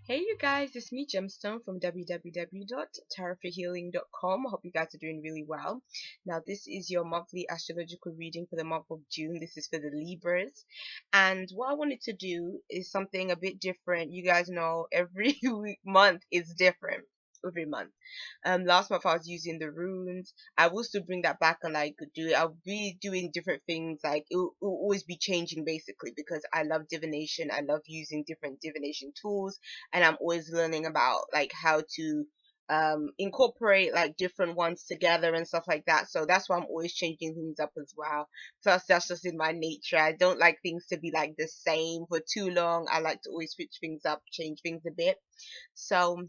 Hey you guys, it's me Gemstone from www.tarotforhealing.com. I hope you guys are doing really well. Now this is your monthly astrological reading for the month of June. This is for the Libras. And what I wanted to do is something a bit different. You guys know every month is different. Every month. Last month I was using the runes. I will still bring that back and like do it. I'll be doing different things. Like it'll always be changing basically because I love divination. I love using different divination tools, and I'm always learning about like how to incorporate like different ones together and stuff like that. So that's why I'm always changing things up as well. Plus that's just in my nature. I don't like things to be like the same for too long. I like to always switch things up, change things a bit. So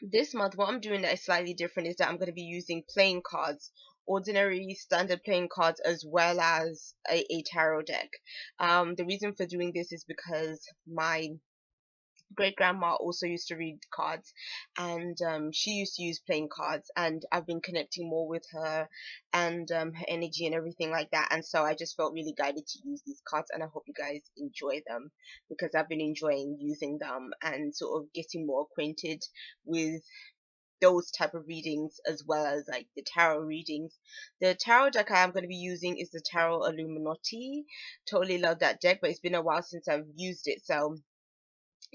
this month what I'm doing that is slightly different is that I'm going to be using playing cards, ordinary standard playing cards, as well as a tarot deck. The reason for doing this is because my great grandma also used to read cards, and she used to use playing cards, and I've been connecting more with her and her energy and everything like that, and so I just felt really guided to use these cards, and I hope you guys enjoy them because I've been enjoying using them and sort of getting more acquainted with those type of readings as well as like the tarot readings. The tarot deck I am going to be using is the Tarot Illuminati. Totally love that deck, but it's been a while since I've used it, so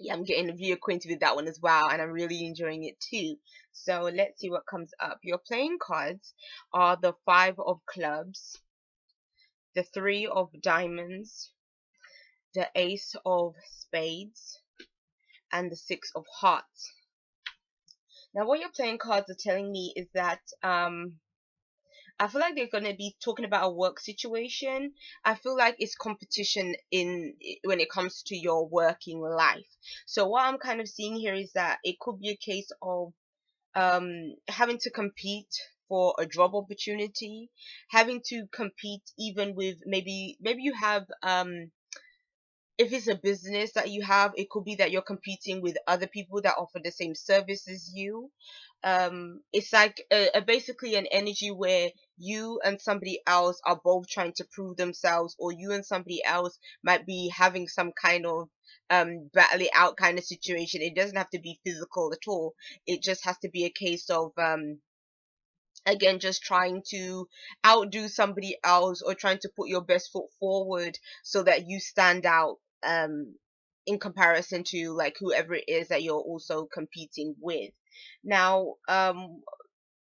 yeah, I'm getting reacquainted with that one as well, and I'm really enjoying it too. So let's see what comes up. Your playing cards are the Five of Clubs, the Three of Diamonds, the Ace of Spades, and the Six of Hearts. Now, what your playing cards are telling me is that I feel like they're gonna be talking about a work situation. I feel like it's competition in when it comes to your working life. So what I'm kind of seeing here is that it could be a case of having to compete for a job opportunity, having to compete even with maybe you have if it's a business that you have, it could be that you're competing with other people that offer the same service as you. It's like basically an energy where you and somebody else are both trying to prove themselves, or you and somebody else might be having some kind of battle it out kind of situation. It doesn't have to be physical at all. It just has to be a case of again just trying to outdo somebody else or trying to put your best foot forward so that you stand out in comparison to like whoever it is that you're also competing with. Now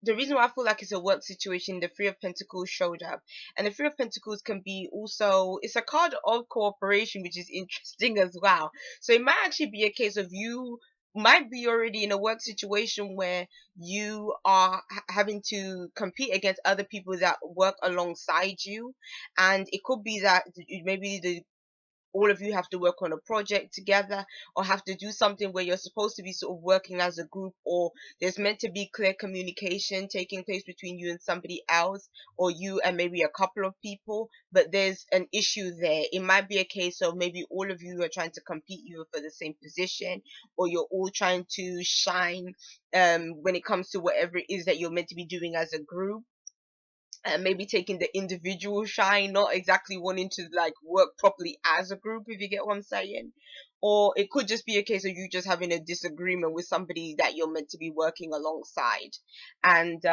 the reason why I feel like it's a work situation, the Three of Pentacles showed up. And the Three of Pentacles can be also, it's a card of cooperation, which is interesting as well. So it might actually be a case of you might be already in a work situation where you are having to compete against other people that work alongside you. And it could be that maybe the all of you have to work on a project together, or have to do something where you're supposed to be sort of working as a group, or there's meant to be clear communication taking place between you and somebody else, or you and maybe a couple of people, but there's an issue there. It might be a case of maybe all of you are trying to compete either for the same position, or you're all trying to shine when it comes to whatever it is that you're meant to be doing as a group, and maybe taking the individual shine, not exactly wanting to like work properly as a group, if you get what I'm saying. Or it could just be a case of you just having a disagreement with somebody that you're meant to be working alongside. And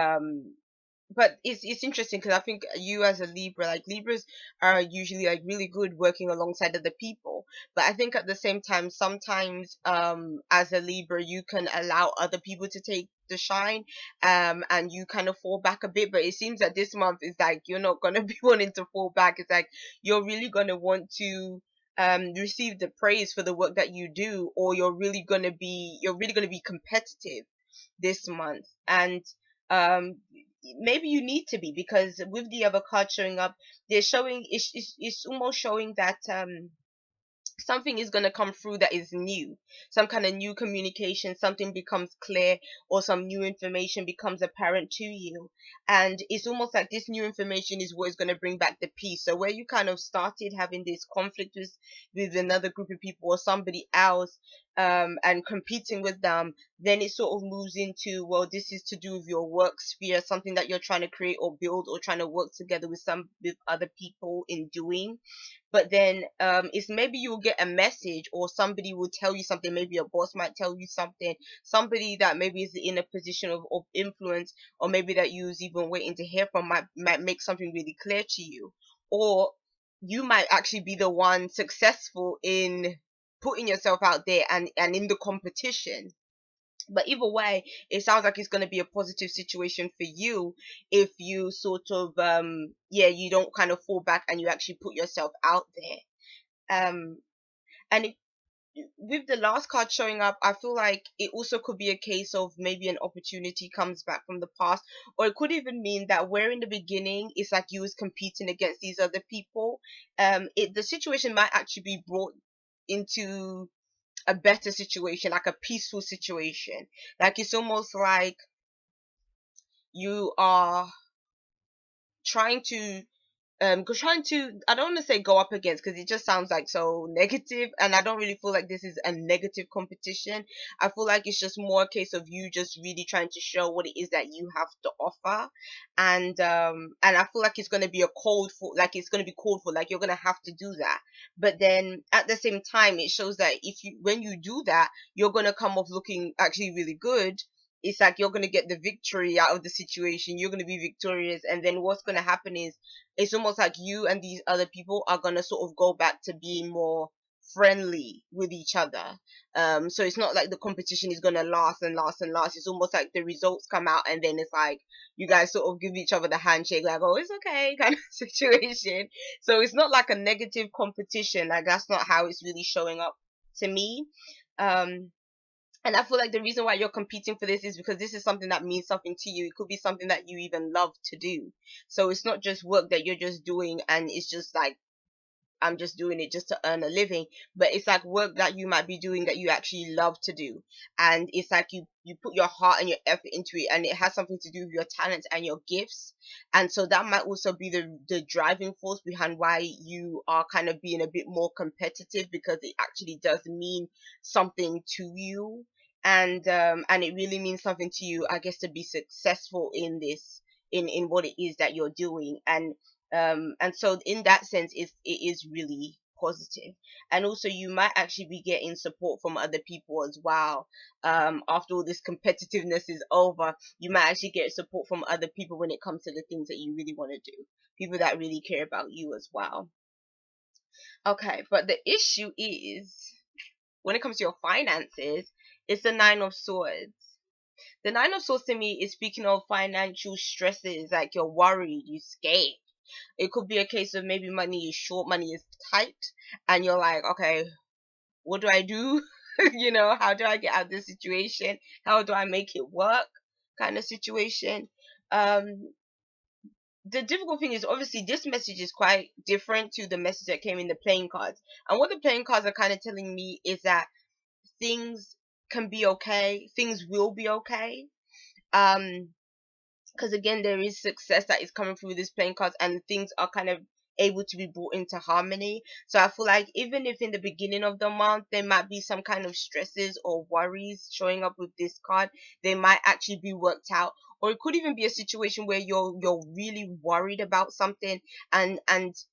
but it's interesting because I think you as a Libra, like Libras are usually like really good working alongside other people. But I think at the same time, sometimes as a Libra, you can allow other people to take the shine, and you kind of fall back a bit. But it seems that this month is like you're not gonna be wanting to fall back. It's like you're really gonna want to receive the praise for the work that you do, or you're really gonna be competitive this month. And um maybe you need to be, because with the other card showing up, they're showing it's almost showing that something is going to come through that is new, some kind of new communication, something becomes clear, or some new information becomes apparent to you. And it's almost like this new information is what is going to bring back the peace. So where you kind of started having this conflict with another group of people or somebody else, and competing with them, then it sort of moves into, well, this is to do with your work sphere, something that you're trying to create or build or trying to work together with other people in doing. But then it's maybe you'll get a message, or somebody will tell you something. Maybe your boss might tell you something, somebody that maybe is in a position of influence, or maybe that you was even waiting to hear from, might make something really clear to you. Or you might actually be the one successful in putting yourself out there and in the competition. But either way, it sounds like it's going to be a positive situation for you if you sort of yeah, you don't kind of fall back and you actually put yourself out there. And with the last card showing up, I feel like it also could be a case of maybe an opportunity comes back from the past, or it could even mean that where in the beginning it's like you was competing against these other people, the situation might actually be brought into a better situation, like a peaceful situation. Like it's almost like you are trying to trying to, I don't want to say go up against, because it just sounds like so negative, and I don't really feel like this is a negative competition. I feel like it's just more a case of you just really trying to show what it is that you have to offer. And I feel like it's going to be a called for, like it's going to be called for, like you're going to have to do that. But then at the same time, it shows that if you, when you do that, you're going to come off looking actually really good. It's like you're going to get the victory out of the situation, you're going to be victorious, and then what's going to happen is it's almost like you and these other people are going to sort of go back to being more friendly with each other. So it's not like the competition is going to last and last and last. It's almost like the results come out and then it's like you guys sort of give each other the handshake, like, oh, it's okay, kind of situation. So it's not like a negative competition. Like that's not how it's really showing up to me. um and I feel like the reason why you're competing for this is because this is something that means something to you. It could be something that you even love to do. So it's not just work that you're just doing and it's just like, I'm just doing it just to earn a living, but it's like work that you might be doing that you actually love to do. And it's like you put your heart and your effort into it, and it has something to do with your talents and your gifts. And so that might also be the driving force behind why you are kind of being a bit more competitive, because it actually does mean something to you. And it really means something to you, I guess, to be successful in this, in what it is that you're doing. And so in that sense, it is really positive. And also you might actually be getting support from other people as well. After all this competitiveness is over, you might actually get support from other people when it comes to the things that you really want to do, people that really care about you as well. Okay, but the issue is, when it comes to your finances, it's the Nine of Swords. The Nine of Swords to me is speaking of financial stresses, like you're worried, you're scared. It could be a case of maybe money is short, money is tight, and you're like, okay, what do I do? How do I get out of this situation? How do I make it work? Kind of situation. Um, the difficult thing is, obviously this message is quite different to the message that came in the playing cards. And what the playing cards are kind of telling me is that things can be okay, things will be okay. Um, because again, there is success that is coming through this playing cards, and things are kind of able to be brought into harmony. So I feel like even if in the beginning of the month there might be some kind of stresses or worries showing up with this card, they might actually be worked out. Or it could even be a situation where you're really worried about something, and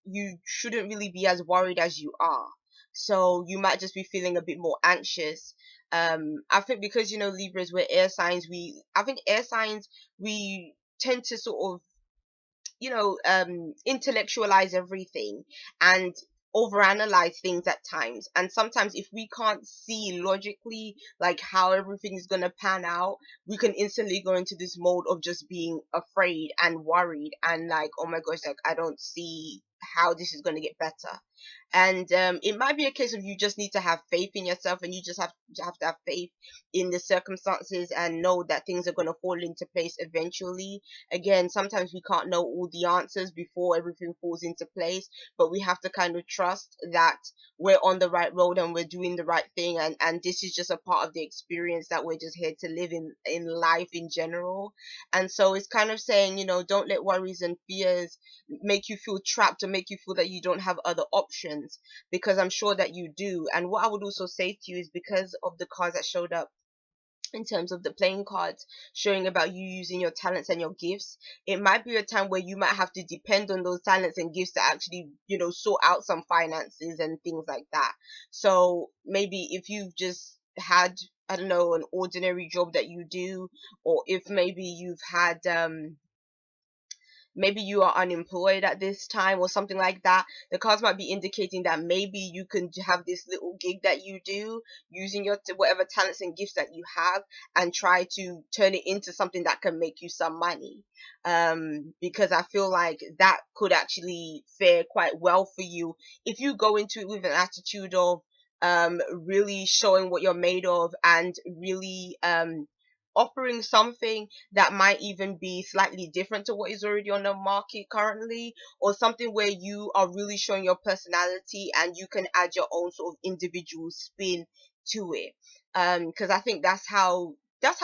you shouldn't really be as worried as you are. So you might just be feeling a bit more anxious. I think because Libras, we're air signs, I think air signs, we tend to sort of intellectualize everything and overanalyze things at times. And sometimes if we can't see logically like how everything is going to pan out, we can instantly go into this mode of just being afraid and worried and like, oh my gosh, like I don't see how this is going to get better. And it might be a case of you just need to have faith in yourself, and you just have to have faith in the circumstances and know that things are going to fall into place eventually. Again, sometimes we can't know all the answers before everything falls into place, but we have to kind of trust that we're on the right road and we're doing the right thing, and this is just a part of the experience that we're just here to live in life in general. And so it's kind of saying, don't let worries and fears make you feel trapped or make you feel that you don't have other options. reasons, because I'm sure that you do. And what I would also say to you is, because of the cards that showed up in terms of the playing cards showing about you using your talents and your gifts, it might be a time where you might have to depend on those talents and gifts to actually, sort out some finances and things like that. So maybe if you've just had, I don't know, an ordinary job that you do, or if maybe you've had maybe you are unemployed at this time or something like that, the cards might be indicating that maybe you can have this little gig that you do using your whatever talents and gifts that you have, and try to turn it into something that can make you some money. Because I feel like that could actually fare quite well for you if you go into it with an attitude of really showing what you're made of, and really offering something that might even be slightly different to what is already on the market currently, or something where you are really showing your personality and you can add your own sort of individual spin to it. Because I think that's how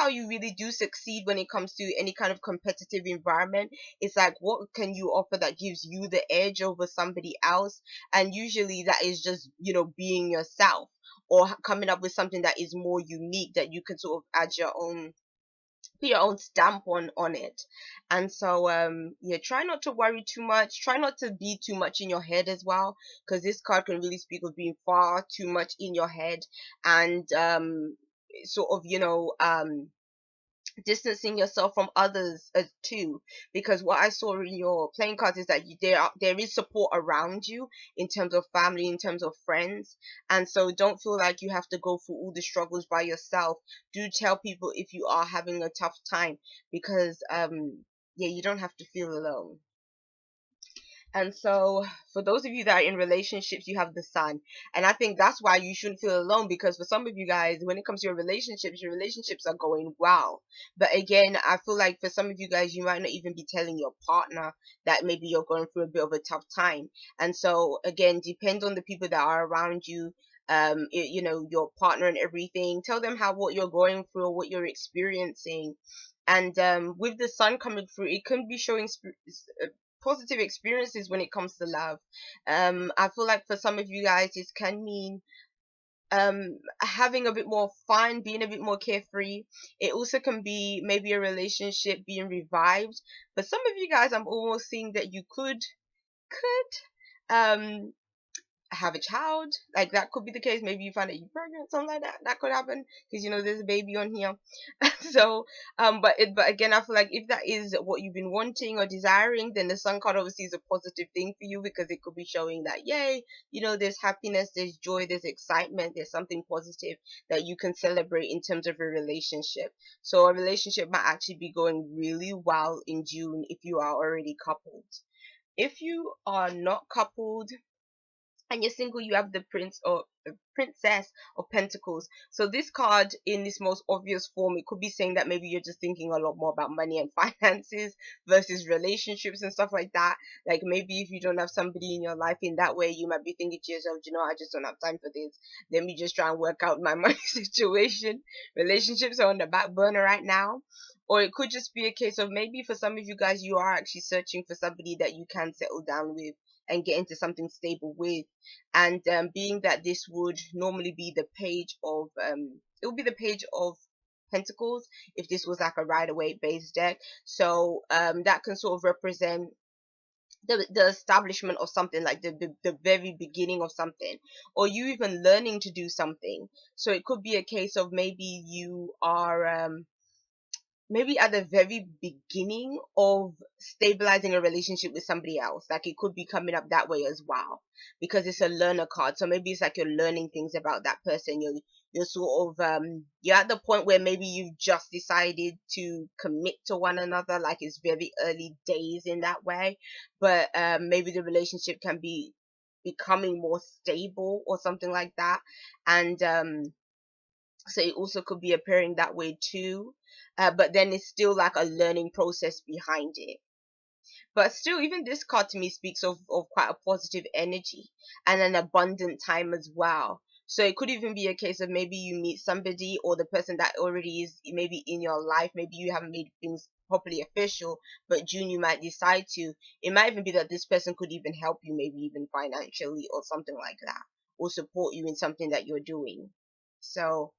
you really do succeed when it comes to any kind of competitive environment. It's like, what can you offer that gives you the edge over somebody else? And usually that is just, being yourself, or coming up with something that is more unique that you can sort of add your own, put your own stamp on it. And so yeah, try not to worry too much, try not to be too much in your head as well, because this card can really speak of being far too much in your head, and sort of, distancing yourself from others too. Because what I saw in your playing cards is that there is support around you, in terms of family, in terms of friends. And so don't feel like you have to go through all the struggles by yourself. Do tell people if you are having a tough time, because yeah, you don't have to feel alone. And so, for those of you that are in relationships, you have the sun. And I think that's why you shouldn't feel alone, because for some of you guys, when it comes to your relationships are going well. But again, I feel like for some of you guys, you might not even be telling your partner that maybe you're going through a bit of a tough time. And so, again, depend on the people that are around you. Your partner and everything. Tell them what you're going through, or what you're experiencing. And with the sun coming through, it can be showing positive experiences when it comes to love. I feel like for some of you guys, this can mean having a bit more fun, being a bit more carefree. It also can be maybe a relationship being revived. For some of you guys, I'm almost seeing that you could have a child. Like, that could be the case. Maybe you find that you're pregnant, something like that. That could happen, because there's a baby on here. So but again, I feel like if that is what you've been wanting or desiring, then the sun card obviously is a positive thing for you, because it could be showing that, yay, there's happiness, there's joy, there's excitement, there's something positive that you can celebrate in terms of a relationship. So a relationship might actually be going really well in June if you are already coupled. If you are not coupled and you're single, you have the prince or princess of pentacles. So this card, in this most obvious form, it could be saying that maybe you're just thinking a lot more about money and finances versus relationships and stuff like that. Like, maybe if you don't have somebody in your life in that way, you might be thinking to yourself, I just don't have time for this, let me just try and work out my money situation. Relationships are on the back burner right now. Or it could just be a case of, maybe for some of you guys, you are actually searching for somebody that you can settle down with and get into something stable with. And being that this would normally be the page of it would be the page of pentacles if this was like a Rider-Waite based deck. So that can sort of represent the establishment of something, like the very beginning of something, or you even learning to do something. So it could be a case of, maybe you are maybe at the very beginning of stabilizing a relationship with somebody else. Like, it could be coming up that way as well, because it's a learner card. So maybe it's like you're learning things about that person. You're sort of you're at the point where maybe you've just decided to commit to one another. Like, it's very early days in that way, but maybe the relationship can be becoming more stable or something like that. And so it also could be appearing that way too. But then it's still like a learning process behind it. But still, even this card to me speaks of quite a positive energy and an abundant time as well. So it could even be a case of, maybe you meet somebody, or the person that already is maybe in your life, maybe you haven't made things properly official, but June you might decide to. It might even be that this person could even help you, maybe even financially or something like that, or support you in something that you're doing. So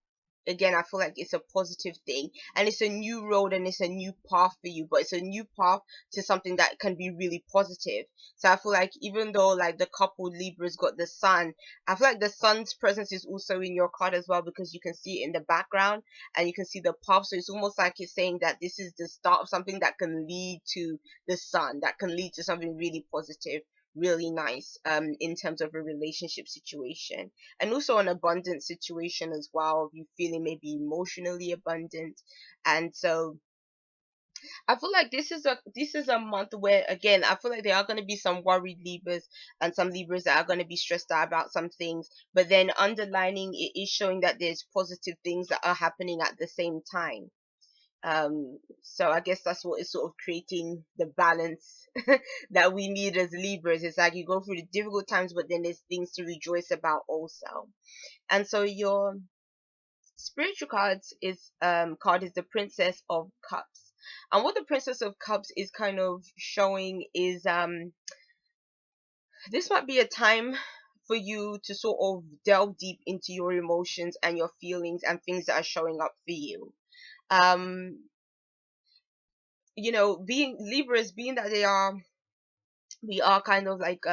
again, I feel like it's a positive thing, and it's a new road and it's a new path for you, but it's a new path to something that can be really positive. So I feel like even though like the couple Libra's got the sun, I feel like the sun's presence is also in your card as well, because you can see it in the background and you can see the path. So it's almost like it's saying that this is the start of something that can lead to the sun, that can lead to something really positive, really nice, in terms of a relationship situation, and also an abundant situation as well, of you feeling maybe emotionally abundant. And so I feel like this is a month where, again, I feel like there are going to be some worried Libras and some Libras that are going to be stressed out about some things, but then underlining it is showing that there's positive things that are happening at the same time. So I guess that's what is sort of creating the balance that we need as Libras. It's like you go through the difficult times, but then there's things to rejoice about also. And so your spiritual card is the Princess of Cups. And what the Princess of Cups is kind of showing is this might be a time for you to sort of delve deep into your emotions and your feelings and things that are showing up for you. Um, being Libras, being that we are kind of like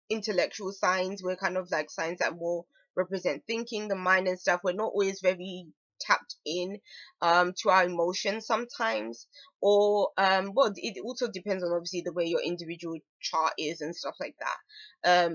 intellectual signs. We're kind of like signs that more represent thinking, the mind and stuff. We're not always very tapped in to our emotions sometimes, or well, it also depends on obviously the way your individual chart is and stuff like that.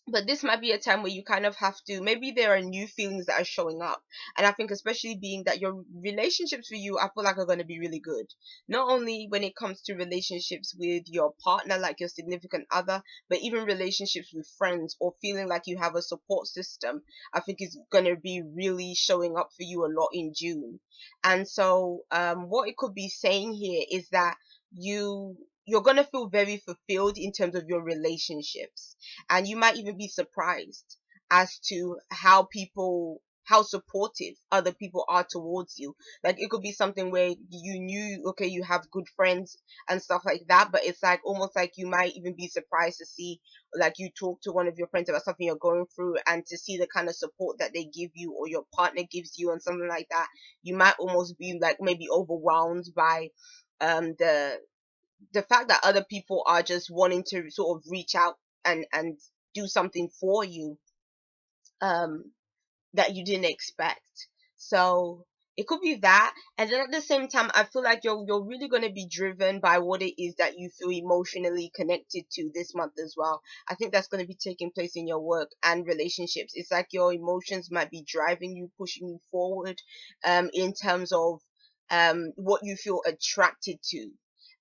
But this might be a time where you kind of have to, maybe there are new feelings that are showing up, and I think especially being that your relationships for you, I feel like, are going to be really good, not only when it comes to relationships with your partner, like your significant other, but even relationships with friends, or feeling like you have a support system. I think is going to be really showing up for you a lot in June. And so what it could be saying here is that you're going to feel very fulfilled in terms of your relationships, and you might even be surprised as to how supportive other people are towards you. Like, it could be something where you knew, okay, you have good friends and stuff like that, but it's like almost like you might even be surprised to see, like, you talk to one of your friends about something you're going through, and to see the kind of support that they give you or your partner gives you and something like that, you might almost be like maybe overwhelmed by the fact that other people are just wanting to sort of reach out and do something for you, um that you didn't expect. So it could be that. And then at the same time, I feel like you're really going to be driven by what it is that you feel emotionally connected to this month as well. I think that's going to be taking place in your work and relationships. It's like your emotions might be driving you, pushing you forward, in terms of what you feel attracted to.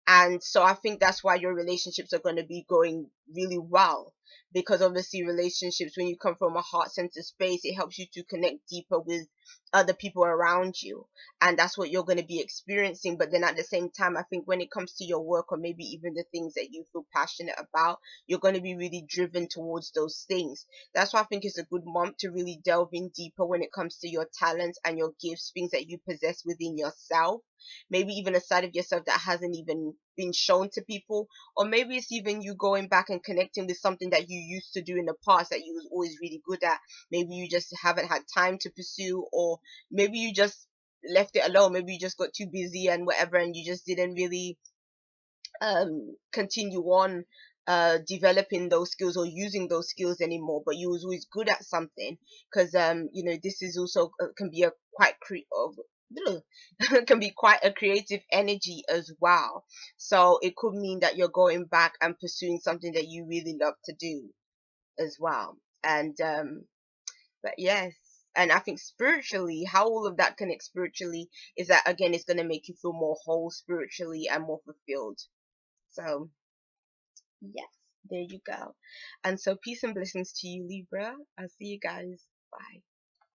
And so I think that's why your relationships are going to be going really well, because obviously relationships, when you come from a heart-centered space, it helps you to connect deeper with other people around you, and that's what you're going to be experiencing. But then at the same time, I think when it comes to your work, or maybe even the things that you feel passionate about, you're going to be really driven towards those things. That's why I think it's a good month to really delve in deeper when it comes to your talents and your gifts, things that you possess within yourself, maybe even a side of yourself that hasn't even been shown to people, or maybe it's even you going back and connecting with something that you used to do in the past that you was always really good at. Maybe you just haven't had time to pursue, or maybe you just left it alone. Maybe you just got too busy and whatever, and you just didn't really continue on developing those skills or using those skills anymore, but you was always good at something. Because this is also can be a quite can be quite a creative energy as well. So it could mean that you're going back and pursuing something that you really love to do as well. And but yes, and I think spiritually, how all of that connects spiritually is that, again, it's going to make you feel more whole spiritually and more fulfilled. So yes, there you go. And so peace and blessings to you, Libra. I'll see you guys. Bye.